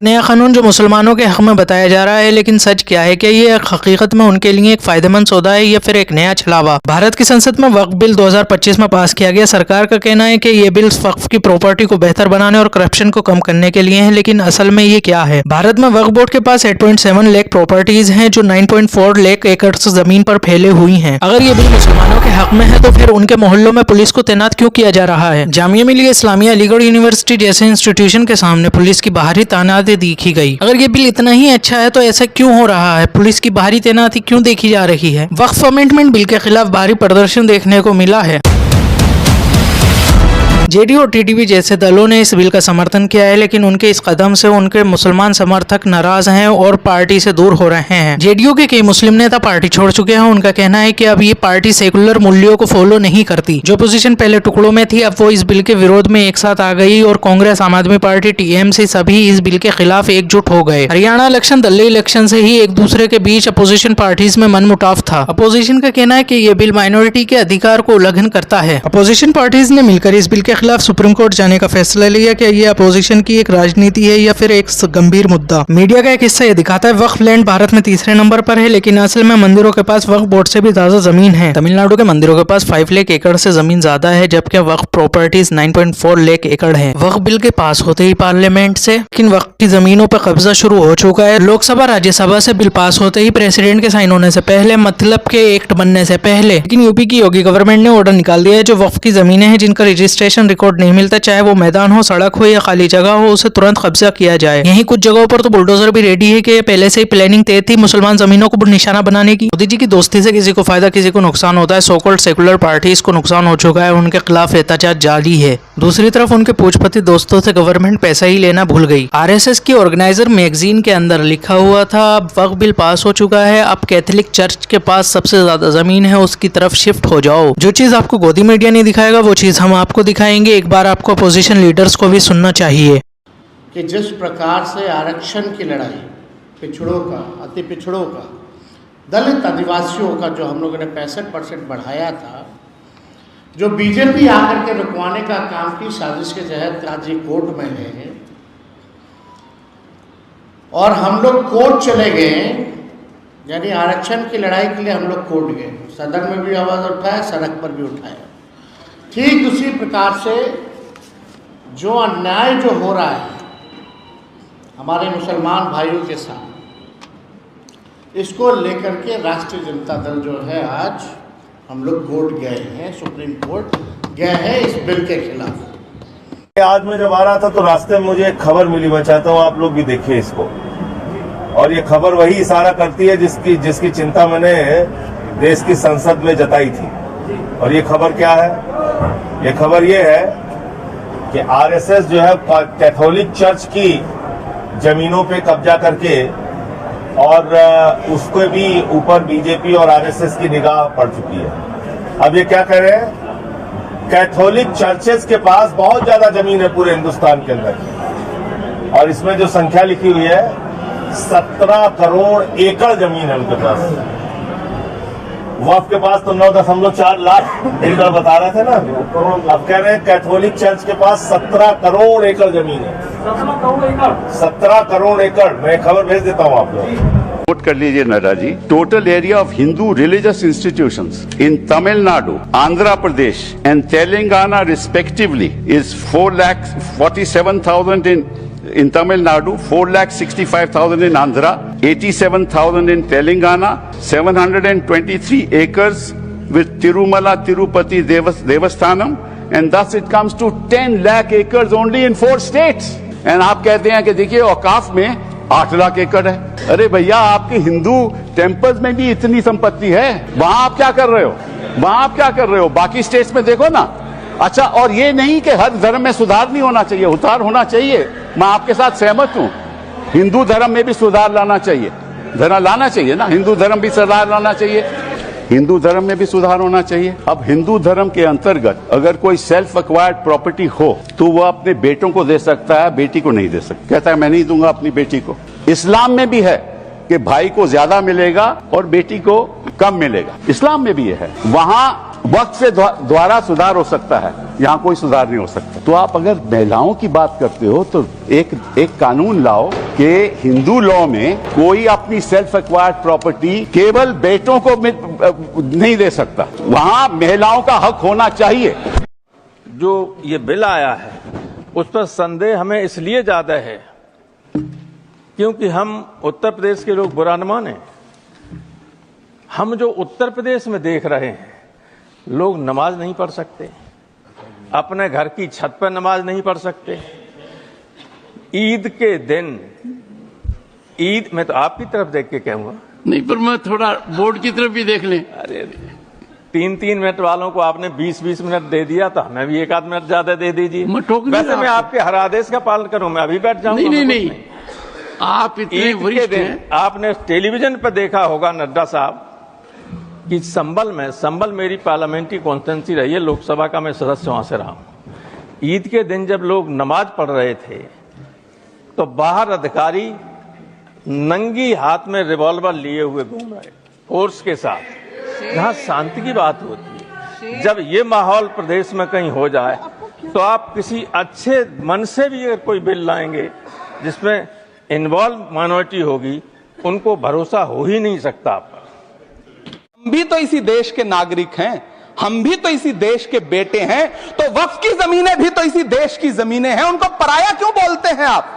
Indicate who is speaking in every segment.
Speaker 1: नया कानून जो मुसलमानों के हक में बताया जा रहा है, लेकिन सच क्या है? क्या ये हकीकत में उनके लिए एक फायदेमंद सौदा है या फिर एक नया छलावा? भारत की संसद में वक्फ बिल 2025 में पास किया गया। सरकार का कहना है कि ये बिल वक्फ की प्रॉपर्टी को बेहतर बनाने और करप्शन को कम करने के लिए है, लेकिन असल में ये क्या है? भारत में वक्फ बोर्ड के पास 8.7 लाख प्रॉपर्टीज हैं जो 9.4 लाख एकड़ जमीन पर फैले हुई हैं। अगर ये बिल मुसलमानों के हक में है तो फिर उनके मोहल्लों में पुलिस को तैनात क्यों किया जा रहा है? जामिया मिलिया इस्लामिया, अलीगढ़ यूनिवर्सिटी जैसे इंस्टीट्यूशन के सामने पुलिस की बाहरी तैनाती देखी गई। अगर ये बिल इतना ही अच्छा है तो ऐसा क्यों हो रहा है? पुलिस की बाहरी तैनाती क्यों देखी जा रही है? वक्फ अमेंडमेंट बिल के खिलाफ भारी प्रदर्शन देखने को मिला है। जेडीयू और टीडीपी जैसे दलों ने इस बिल का समर्थन किया है, लेकिन उनके इस कदम से उनके मुसलमान समर्थक नाराज हैं और पार्टी से दूर हो रहे हैं। जेडीयू के कई मुस्लिम नेता पार्टी छोड़ चुके हैं। उनका कहना है कि अब ये पार्टी सेकुलर मूल्यों को फॉलो नहीं करती। जो पोजीशन पहले टुकड़ों में थी, अब वो इस बिल के विरोध में एक साथ आ गई और कांग्रेस, आम आदमी पार्टी, टीएमसी सभी इस बिल के खिलाफ एकजुट हो गए। हरियाणा इलेक्शन, दिल्ली इलेक्शन से ही एक दूसरे के बीच अपोजिशन पार्टीज में मनमुटाव था। अपोजिशन का कहना है कि ये बिल माइनॉरिटी के अधिकार को उल्लंघन करता है। अपोजिशन पार्टीज ने मिलकर इस बिल के खिलाफ सुप्रीम कोर्ट जाने का फैसला लिया। क्या ये अपोजिशन की एक राजनीति है या फिर एक गंभीर मुद्दा? मीडिया का एक हिस्सा ये दिखाता है वक्फ लैंड भारत में तीसरे नंबर पर है, लेकिन असल में मंदिरों के पास वक्फ बोर्ड से भी ज्यादा जमीन है। तमिलनाडु के मंदिरों के पास 5 लाख एकड़ से जमीन ज्यादा है, जबकि वक्फ प्रॉपर्टीज 9.4 लाख एकड़ है। वक्फ बिल के पास होते ही पार्लियामेंट से लेकिन वक्फ की जमीनों पर कब्जा शुरू हो चुका है। लोकसभा, राज्यसभा से बिल पास होते ही प्रेसिडेंट के साइन होने से पहले, मतलब के एक्ट बनने से पहले, लेकिन यूपी की योगी गवर्नमेंट ने ऑर्डर निकाल दिया है जो वक्फ की जमीनें हैं जिनका रजिस्ट्रेशन रिकॉर्ड नहीं मिलता, चाहे वो मैदान हो, सड़क हो या खाली जगह हो, उसे तुरंत कब्जा किया जाए। यहीं कुछ जगहों पर तो बुलडोजर भी रेडी है कि पहले से ही प्लानिंग तय थी मुसलमान जमीनों को निशाना बनाने की। मोदी जी की दोस्ती से किसी को फायदा, किसी को नुकसान होता है। सो कॉल्ड सेकुलर पार्टीज को नुकसान हो चुका है, उनके खिलाफ एहतजाज जारी है। दूसरी तरफ उनके पूंजीपति दोस्तों से गवर्नमेंट पैसा ही लेना भूल गई। आरएसएस की ऑर्गेनाइजर मैगजीन के अंदर लिखा हुआ था, अब वक्फ बिल पास हो चुका है, अब कैथोलिक चर्च के पास सबसे ज्यादा जमीन है, उसकी तरफ शिफ्ट हो जाओ। जो चीज आपको गोदी मीडिया नहीं दिखाएगा वो चीज हम आपको दिखाएंगे। एक बार आपको अपोजिशन लीडर्स को भी सुनना चाहिए
Speaker 2: कि जिस प्रकार से आरक्षण की लड़ाई, पिछड़ों का, अति पिछड़ों का, दलित आदिवासियों का जो हम लोगों ने 65% बढ़ाया था, जो बीजेपी आकर के रुकवाने का काम की साजिश के तहत आज ये कोर्ट में है और हम लोग कोर्ट चले गए, यानी आरक्षण की लड़ाई के लिए हम लोग कोर्ट गए, सदन में भी आवाज़ उठाया, सड़क पर भी उठाया। ठीक उसी प्रकार से जो अन्याय जो हो रहा है हमारे मुसलमान भाइयों के साथ, इसको लेकर के राष्ट्रीय जनता दल जो है आज हम लोग कोर्ट गए हैं, सुप्रीम कोर्ट गए हैं इस बिल के खिलाफ।
Speaker 3: आज मैं जब आ रहा था तो रास्ते में मुझे एक खबर मिली, मैं चाहता हूँ आप लोग भी देखिए इसको। और ये खबर वही इशारा करती है जिसकी चिंता मैंने देश की संसद में जताई थी। और ये खबर क्या है? ये खबर ये है कि आरएसएस जो है कैथोलिक चर्च की जमीनों पे कब्जा करके और उसको भी ऊपर बीजेपी और आरएसएस की निगाह पड़ चुकी है। अब ये क्या कह रहे हैं? कैथोलिक चर्चेस के पास बहुत ज्यादा जमीन है पूरे हिंदुस्तान के अंदर, और इसमें जो संख्या लिखी हुई है 17 करोड़ एकड़ जमीन है उनके पास। वक्फ के पास तो 9.4 लाख एकड़ बता रहे थे ना, अब कह रहे हैं कैथोलिक चर्च के पास 17 करोड़ एकड़ जमीन है। 17 करोड़ एकड़। मैं खबर भेज देता हूँ आप लोग,
Speaker 4: नोट कर लीजिए Nadda ji. Total area of Hindu religious institutions in Tamil Nadu, Andhra Pradesh and Telangana respectively is 4,47,000 in Tamil Nadu, 4,65,000 in Andhra, 87,000 in Telangana, 723 acres with Tirumala Tirupati Devasthanam, and thus it comes to 10 lakh acres only in 4 states. And आप कहते हैं कि देखिए औकाफ में 8 लाख एकड़ है। अरे भैया, आपके हिंदू टेम्पल्स में भी इतनी संपत्ति है, वहां आप क्या कर रहे हो? वहां आप क्या कर रहे हो? बाकी स्टेट्स में देखो ना। अच्छा, और ये नहीं कि हर धर्म में सुधार नहीं होना चाहिए, उतार होना चाहिए। मैं आपके साथ सहमत हूं, हिंदू धर्म में भी सुधार लाना चाहिए, लाना चाहिए ना, हिंदू धर्म भी सुधार लाना चाहिए, हिंदू धर्म में भी सुधार होना चाहिए। अब हिंदू धर्म के अंतर्गत अगर कोई सेल्फ एक्वायर्ड प्रॉपर्टी हो तो वह अपने बेटों को दे सकता है, बेटी को नहीं दे सकता। कहता है मैं नहीं दूंगा अपनी बेटी को। इस्लाम में भी है कि भाई को ज्यादा मिलेगा और बेटी को कम मिलेगा, इस्लाम में भी ये है। वहां वक्त से द्वारा सुधार हो सकता है, यहाँ कोई सुधार नहीं हो सकता। तो आप अगर महिलाओं की बात करते हो तो एक कानून लाओ कि हिंदू लॉ में कोई अपनी सेल्फ एक्वायर्ड प्रॉपर्टी केवल बेटों को नहीं दे सकता, वहां महिलाओं का हक होना चाहिए।
Speaker 5: जो ये बिल आया है उस पर संदेह हमें इसलिए ज्यादा है क्योंकि हम उत्तर प्रदेश के लोग बुरा न माने, हम जो उत्तर प्रदेश में देख रहे हैं, लोग नमाज नहीं पढ़ सकते, अपने घर की छत पर नमाज नहीं पढ़ सकते। ईद के दिन, ईद, मैं तो आपकी तरफ देख के कहूंगा,
Speaker 6: नहीं पर मैं थोड़ा बोर्ड की तरफ भी देख लें।
Speaker 5: अरे 3-3 मिनट वालों को आपने 20-20 मिनट दे दिया, तो हमें भी 1 आध मिनट ज्यादा दे दीजिए। वैसे मैं आपके हर आदेश का पालन करूं, मैं अभी बैठ जाऊंगा।
Speaker 6: नहीं, आप इतने वरिष्ठ हैं।
Speaker 5: आपने टेलीविजन पर देखा होगा नड्डा साहब कि संबल मेरी पार्लियामेंट्री कॉन्स्टिट्यूंसी रही है, लोकसभा का मैं सदस्य वहां से रहा हूं। ईद के दिन जब लोग नमाज पढ़ रहे थे तो बाहर अधिकारी नंगी हाथ में रिवॉल्वर लिए हुए घूम रहे, फोर्स के साथ। जहां शांति की बात होती है, जब ये माहौल प्रदेश में कहीं हो जाए तो आप किसी अच्छे मन से भी अगर कोई बिल लाएंगे जिसमें इन्वॉल्व माइनॉरिटी होगी, उनको भरोसा हो ही नहीं सकता आप।
Speaker 7: हम भी तो इसी देश के नागरिक हैं, हम भी तो इसी देश के बेटे हैं, तो वक्फ की जमीनें भी तो इसी देश की जमीनें हैं, उनको पराया क्यों बोलते हैं आप?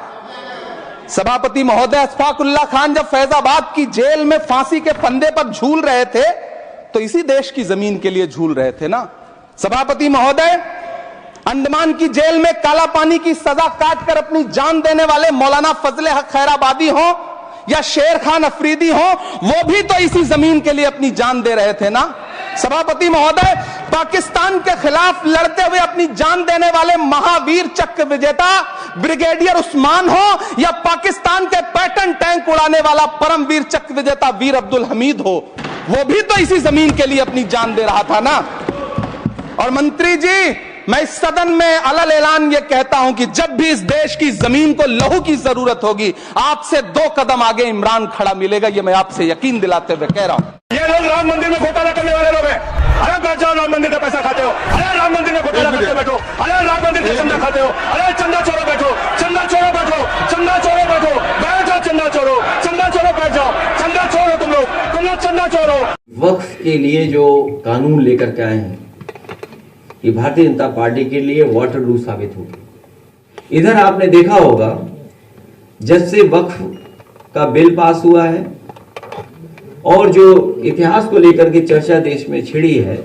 Speaker 7: सभापति महोदय अशफाकुल्लाह खान जब फैजाबाद की जेल में फांसी के फंदे पर झूल रहे थे तो इसी देश की जमीन के लिए झूल रहे थे ना। सभापति महोदय, अंडमान की जेल में काला पानी की सजा काटकर अपनी जान देने वाले मौलाना फजले हक खैराबादी हो या शेर खान अफरीदी हो, वो भी तो इसी जमीन के लिए अपनी जान दे रहे थे ना। सभापति महोदय, पाकिस्तान के खिलाफ लड़ते हुए अपनी जान देने वाले महावीर चक्र विजेता ब्रिगेडियर उस्मान हो या पाकिस्तान के पैटर्न टैंक उड़ाने वाला परमवीर चक्र विजेता वीर अब्दुल हमीद हो, वो भी तो इसी जमीन के लिए अपनी जान दे रहा था ना। और मंत्री जी, मैं इस सदन में अलल ऐलान ये कहता हूं कि जब भी इस देश की जमीन को लहू की जरूरत होगी, आपसे 2 कदम आगे इमरान खड़ा मिलेगा, ये मैं आपसे यकीन दिलाते हुए कह रहा हूं।
Speaker 3: ये लोग राम मंदिर में घोटाला करने वाले लोग हैं। अरे बैठ जाओ, राम मंदिर का पैसा खाते हो, अरे राम मंदिर में घोटाला करते बैठो, अरे राम मंदिर का चंदा खाते हो, अरे चंदा चोरो बैठो, चंदा चोरो बैठो, चंदा चोरो बैठो, बैठ जाओ, चंदा चोरो, चंदा चोरो बैठ जाओ, चंदा चोरो तुम लोग चंदा चोरो।
Speaker 8: वक्फ के लिए जो कानून लेकर के आए हैं, ये भारतीय जनता पार्टी के लिए वाटरलू साबित होगी। इधर आपने देखा होगा, जब से वक्फ का बिल पास हुआ है और जो इतिहास को लेकर के चर्चा देश में छिड़ी है,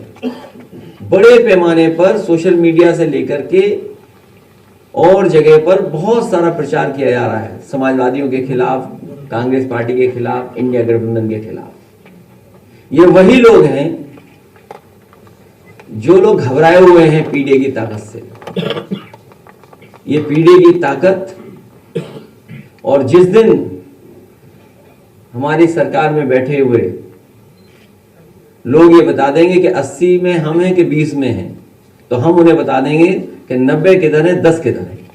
Speaker 8: बड़े पैमाने पर सोशल मीडिया से लेकर के और जगह पर बहुत सारा प्रचार किया जा रहा है, समाजवादियों के खिलाफ, कांग्रेस पार्टी के खिलाफ, इंडिया गठबंधन के खिलाफ। ये वही लोग हैं जो लोग घबराए हुए हैं पीडीए की ताकत से। ये पीडीए की ताकत, और जिस दिन हमारी सरकार में बैठे हुए लोग ये बता देंगे कि 80 में हम हैं कि 20 में हैं, तो हम उन्हें बता देंगे कि 90 किधर है, 10 किधर है।